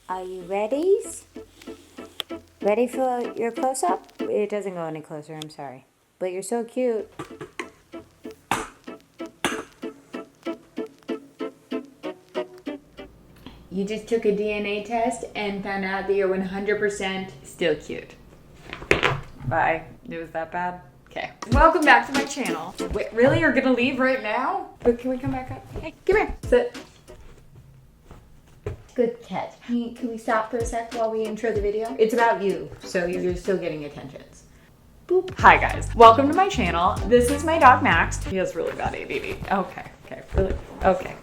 Are you ready? Ready for your close-up? It doesn't go any closer, I'm sorry. But you're so cute. You just took a DNA test and found out that you're 100% still cute. Bye. It was that bad? Okay. Welcome back to my channel. Wait, really? You're gonna leave right now? But can we come back up? Hey, come here. Sit. Good cat. Can we stop for a sec while we intro the video? It's about you, so you're still getting attentions. Boop. Hi guys, welcome to my channel. This is my dog Max. He has really bad ADD. Okay, really? Okay.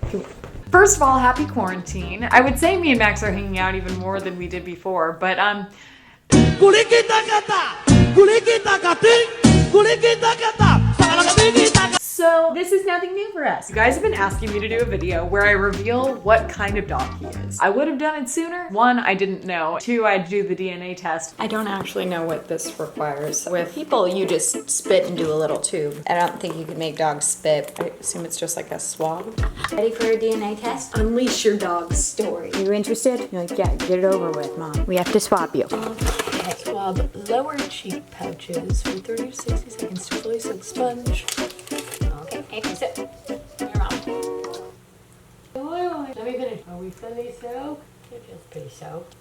First of all, happy quarantine. I would say me and Max are hanging out even more than we did before, but so this is nothing new for us. You guys have been asking me to do a video where I reveal what kind of dog he is. I would have done it sooner. One, I didn't know. Two, I'd do the DNA test. I don't actually know what this requires. With people, you just spit into a little tube. I don't think you can make dogs spit. I assume it's just like a swab. Ready for a DNA test? Unleash your dog's story. You interested? You're like, yeah, get it over with, Mom. We have to swab you. Okay. Swab lower cheek pouches for 30 to 60 seconds to fully soak sponge. Okay, hey, sit. Your mom. Let me finish. Are we fully soaked? It feels pretty soaked.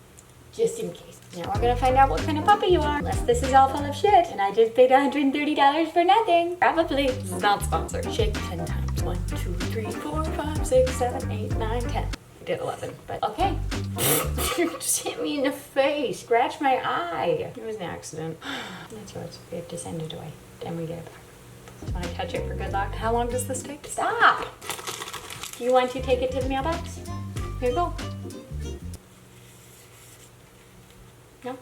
Just in case. Now we're gonna find out what kind of puppy you are. Unless this is all full of shit and I just paid $130 for nothing. Probably. This is not sponsored. Shake 10 times. 1, 2, 3, 4, 5, 6, 7, 8, 9, 10. I did 11, but okay. Just hit me in the face. Scratch my eye. It was an accident. That's yours. We have to send it away. Then we get it back. Just want to touch it for good luck. How long does this take? Stop! You want to take it to the mailbox? Here you go. No?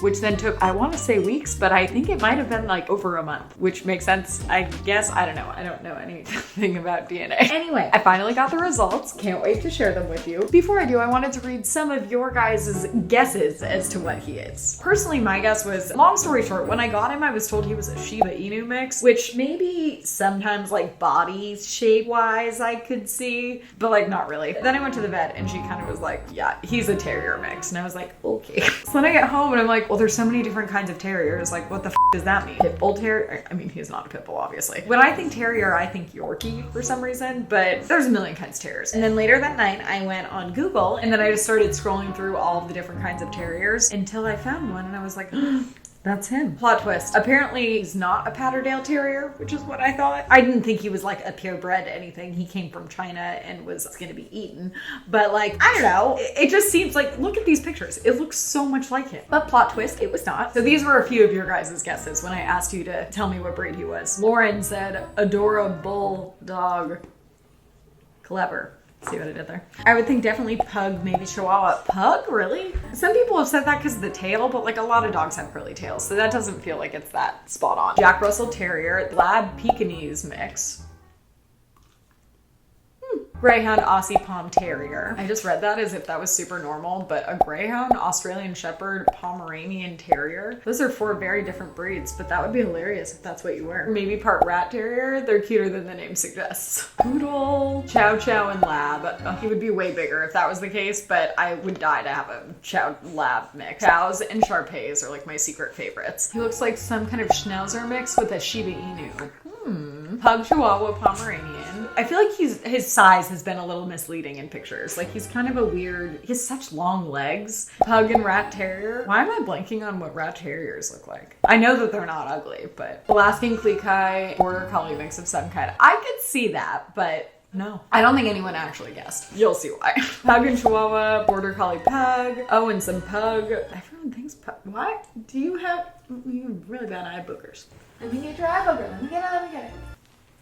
Which then took, I want to say weeks, but I think it might have been like over a month, which makes sense, I guess. I don't know. I don't know anything about DNA. Anyway, I finally got the results. Can't wait to share them with you. Before I do, I wanted to read some of your guys' guesses as to what he is. Personally, my guess was, long story short, when I got him, I was told he was a Shiba Inu mix, which maybe sometimes like body shape wise I could see, but like not really. Then I went to the vet and she kind of was like, yeah, he's a terrier mix. And I was like, okay. So then I get home and I'm like, well, there's so many different kinds of terriers. Like, what the f does that mean? Pit bull terrier? I mean, he's not a pit bull, obviously. When I think terrier, I think Yorkie for some reason, but there's a million kinds of terriers. And then later that night, I went on Google and then I just started scrolling through all of the different kinds of terriers until I found one and I was like, that's him. Plot twist. Apparently he's not a Patterdale Terrier, which is what I thought. I didn't think he was like a purebred anything. He came from China and was gonna be eaten. But like, I don't know. It just seems like, look at these pictures. It looks so much like him. But plot twist, it was not. So these were a few of your guys' guesses when I asked you to tell me what breed he was. Lauren said, adorable dog. Clever. See what I did there? I would think definitely pug, maybe Chihuahua. Pug? Really? Some people have said that because of the tail, but like a lot of dogs have curly tails, so that doesn't feel like it's that spot on. Jack Russell Terrier, Lab Pekingese mix. Greyhound Aussie Pom Terrier. I just read that as if that was super normal, but a Greyhound, Australian Shepherd, Pomeranian Terrier. Those are 4 very different breeds, but that would be hilarious if that's what you were. Maybe part Rat Terrier. They're cuter than the name suggests. Poodle, Chow Chow, and Lab. He would be way bigger if that was the case, but I would die to have a Chow Lab mix. Chows and Shar-Peis are like my secret favorites. He looks like some kind of Schnauzer mix with a Shiba Inu. Pug, Chihuahua, Pomeranian. I feel like his size has been a little misleading in pictures. Like he's kind of a weird, he has such long legs. Pug and Rat Terrier. Why am I blanking on what Rat Terriers look like? I know that they're not ugly, but Alaskan Klekai, Border Collie mix of some kind. I could see that, but no. I don't think anyone actually guessed. You'll see why. Pug and Chihuahua, Border Collie Pug. Oh, and some Pug. Everyone thinks Pug. What? Do you have, you have really bad eye boogers. Let me get your eye booger. Let me get it.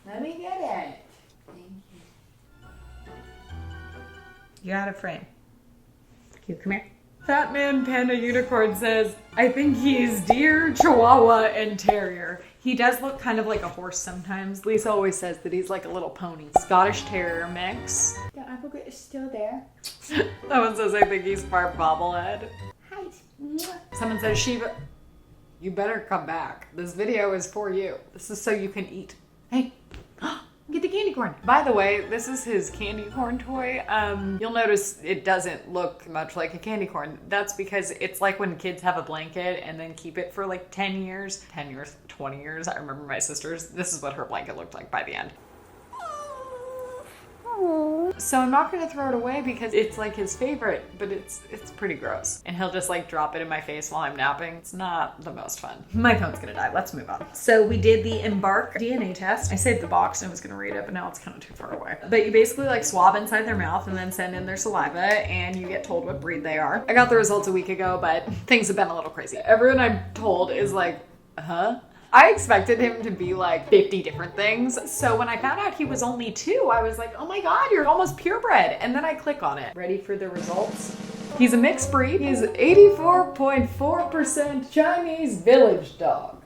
Let me get it. Thank you. You got a frame. Cute, come here. Fat Man Panda Unicorn says, I think he's deer, Chihuahua, and Terrier. He does look kind of like a horse sometimes. Lisa always says that he's like a little pony. Scottish Terrier mix. The eye booger is still there. That one says, I think he's part bobblehead. Hi. Someone says, Shiva, you better come back. This video is for you. This is so you can eat. Hey, Get the candy corn. By the way, this is his candy corn toy. You'll notice it doesn't look much like a candy corn. That's because it's like when kids have a blanket and then keep it for like 10 years, 20 years. I remember my sister's. This is what her blanket looked like by the end. So I'm not gonna throw it away because it's like his favorite, but it's pretty gross. And he'll just like drop it in my face while I'm napping. It's not the most fun. My phone's gonna die. Let's move on. So we did the Embark DNA test. I saved the box and I was gonna read it, but now it's kind of too far away. But you basically like swab inside their mouth and then send in their saliva and you get told what breed they are. I got the results a week ago, but things have been a little crazy. Everyone I'm told is like, huh? I expected him to be like 50 different things. So when I found out he was only 2, I was like, oh my God, you're almost purebred. And then I click on it. Ready for the results? He's a mixed breed. He's 84.4% Chinese village dog.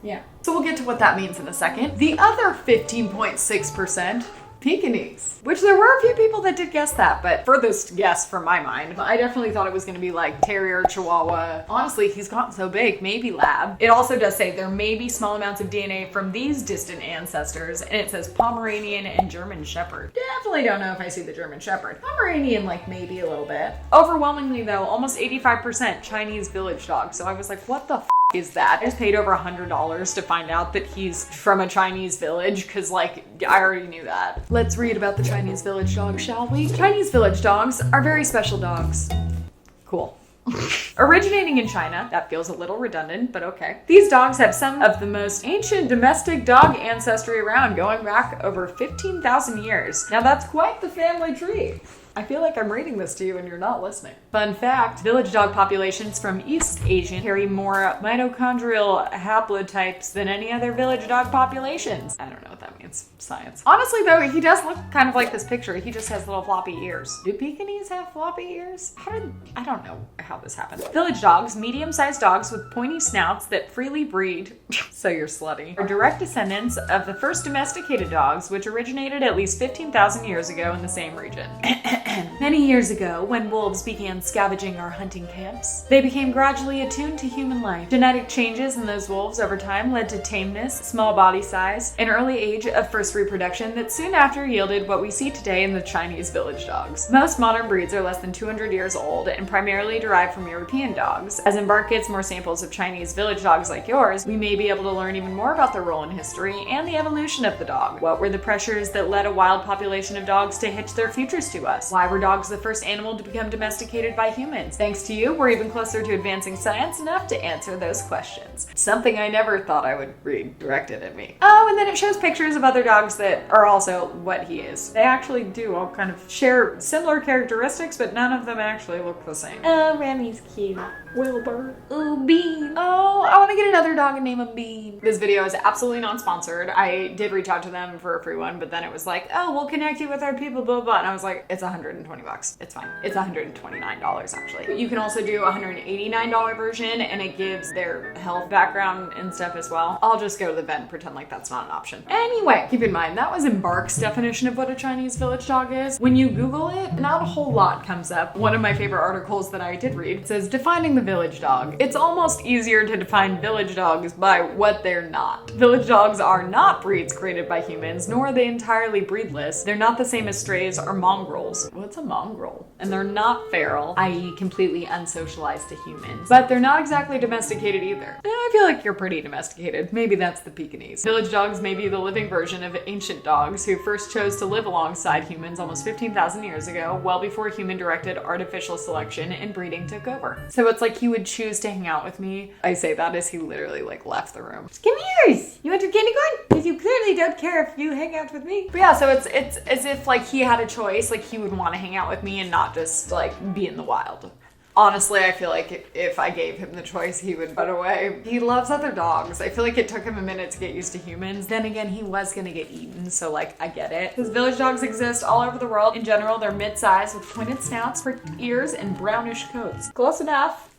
Yeah. So we'll get to what that means in a second. The other 15.6%, Pekingese, which there were a few people that did guess that, but furthest guess from my mind. I definitely thought it was going to be like Terrier, Chihuahua. Honestly, he's gotten so big, maybe Lab. It also does say there may be small amounts of DNA from these distant ancestors, and it says Pomeranian and German Shepherd. Definitely don't know if I see the German Shepherd. Pomeranian, like maybe a little bit. Overwhelmingly though, almost 85% Chinese village dog. So I was like, what the is that? I just paid over $100 to find out that he's from a Chinese village because like I already knew that. Let's read about the Chinese village dog, shall we? Chinese village dogs are very special dogs. Cool. Originating in China, that feels a little redundant, but okay. These dogs have some of the most ancient domestic dog ancestry around, going back over 15,000 years. Now that's quite the family tree. I feel like I'm reading this to you and you're not listening. Fun fact, village dog populations from East Asia carry more mitochondrial haplotypes than any other village dog populations. I don't know what that means. Science. Honestly though, he does look kind of like this picture. He just has little floppy ears. Do Pekingese have floppy ears? I don't know how this happened. Village dogs, medium-sized dogs with pointy snouts that freely breed, so you're slutty, are direct descendants of the first domesticated dogs, which originated at least 15,000 years ago in the same region. Many years ago, when wolves began scavenging our hunting camps, they became gradually attuned to human life. Genetic changes in those wolves over time led to tameness, small body size, and early age of first reproduction that soon after yielded what we see today in the Chinese village dogs. Most modern breeds are less than 200 years old and primarily derived from European dogs. As Embark gets more samples of Chinese village dogs like yours, we may be able to learn even more about their role in history and the evolution of the dog. What were the pressures that led a wild population of dogs to hitch their futures to us? Why were dogs the first animal to become domesticated by humans? Thanks to you, we're even closer to advancing science enough to answer those questions. Something I never thought I would read directed at me. Oh, and then it shows pictures of other dogs that are also what he is. They actually do all kind of share similar characteristics, but none of them actually look the same. Oh, Remy's cute. Wilbur. Oh, Bean. Oh, I want to get another dog and name him Bean. This video is absolutely non-sponsored. I did reach out to them for a free one, but then it was like, oh, we'll connect you with our people, blah, blah. And I was like, it's $120. It's fine. It's $129 actually. You can also do a $189 version and it gives their health background and stuff as well. I'll just go to the vet and pretend like that's not an option. Anyway, keep in mind, that was Embark's definition of what a Chinese village dog is. When you Google it, not a whole lot comes up. One of my favorite articles that I did read says, defining the village dog. It's almost easier to define village dogs by what they're not. Village dogs are not breeds created by humans, nor are they entirely breedless. They're not the same as strays or mongrels. What's a mongrel? And they're not feral, i.e. completely unsocialized to humans. But they're not exactly domesticated either. I feel like you're pretty domesticated. Maybe that's the Pekingese. Village dogs may be the living version of ancient dogs who first chose to live alongside humans almost 15,000 years ago, well before human-directed artificial selection and breeding took over. So it's like he would choose to hang out with me. I say that as he literally like left the room. Just give me yours. You want your candy corn? Because you clearly don't care if you hang out with me. But yeah, so it's as if like he had a choice, like he would want to hang out with me and not just like be in the wild. Honestly, I feel like if I gave him the choice, he would run away. He loves other dogs. I feel like it took him a minute to get used to humans. Then again, he was gonna get eaten, so like, I get it. Because village dogs exist all over the world. In general, they're mid-sized with pointed snouts for ears and brownish coats. Close enough.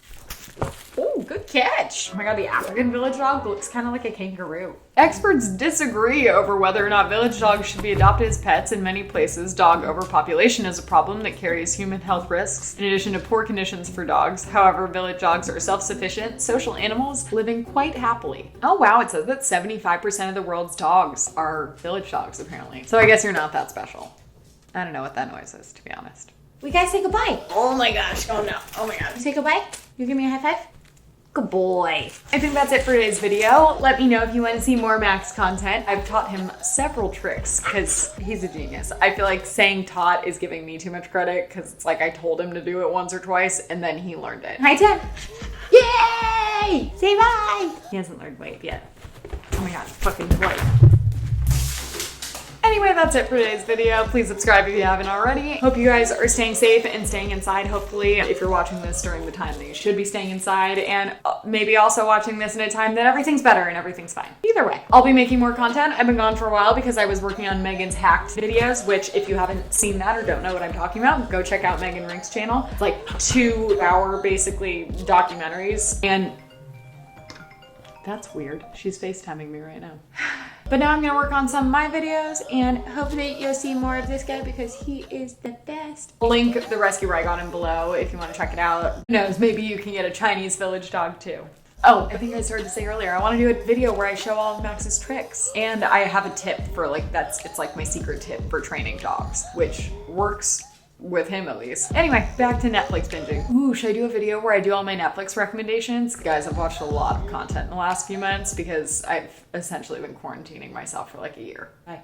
Ooh. good catch. Oh my god, the African village dog looks kind of like a kangaroo. Experts disagree over whether or not village dogs should be adopted as pets. In many places, dog overpopulation is a problem that carries human health risks, in addition to poor conditions for dogs. However, village dogs are self-sufficient, social animals living quite happily. Oh wow, it says that 75% of the world's dogs are village dogs, apparently. So I guess you're not that special. I don't know what that noise is, to be honest. We gotta say goodbye. Oh my gosh, oh no, oh my god. You say goodbye? You give me a high five? Good boy. I think that's it for today's video. Let me know if you want to see more Max content. I've taught him several tricks because he's a genius. I feel like saying taught is giving me too much credit because it's like I told him to do it once or twice and then he learned it. Hi, Ted. Yay! Say bye. He hasn't learned wave yet. Oh my god, fucking wave. Anyway, that's it for today's video. Please subscribe if you haven't already. Hope you guys are staying safe and staying inside, hopefully, if you're watching this during the time that you should be staying inside, and maybe also watching this in a time that everything's better and everything's fine. Either way, I'll be making more content. I've been gone for a while because I was working on Megan's hacked videos, which if you haven't seen that or don't know what I'm talking about, go check out Megan Rink's channel. It's like 2-hour, basically, documentaries, and that's weird. She's FaceTiming me right now. But now I'm gonna work on some of my videos and hopefully you'll see more of this guy because he is the best. I'll link the rescue I got him below if you want to check it out. Who knows, maybe you can get a Chinese village dog too. Oh, I think I started to say earlier, I want to do a video where I show all of Max's tricks. And I have a tip for like, it's like my secret tip for training dogs, which works with him at least. Anyway, back to Netflix binging. Ooh, should I do a video where I do all my Netflix recommendations? Guys, I've watched a lot of content in the last few months because I've essentially been quarantining myself for like a year. Bye.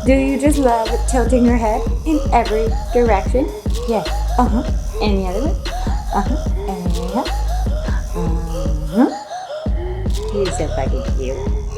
Do you just love tilting your head in every direction? Yeah. Uh-huh. And the other way? Uh-huh. And uh-huh. He's so fucking cute.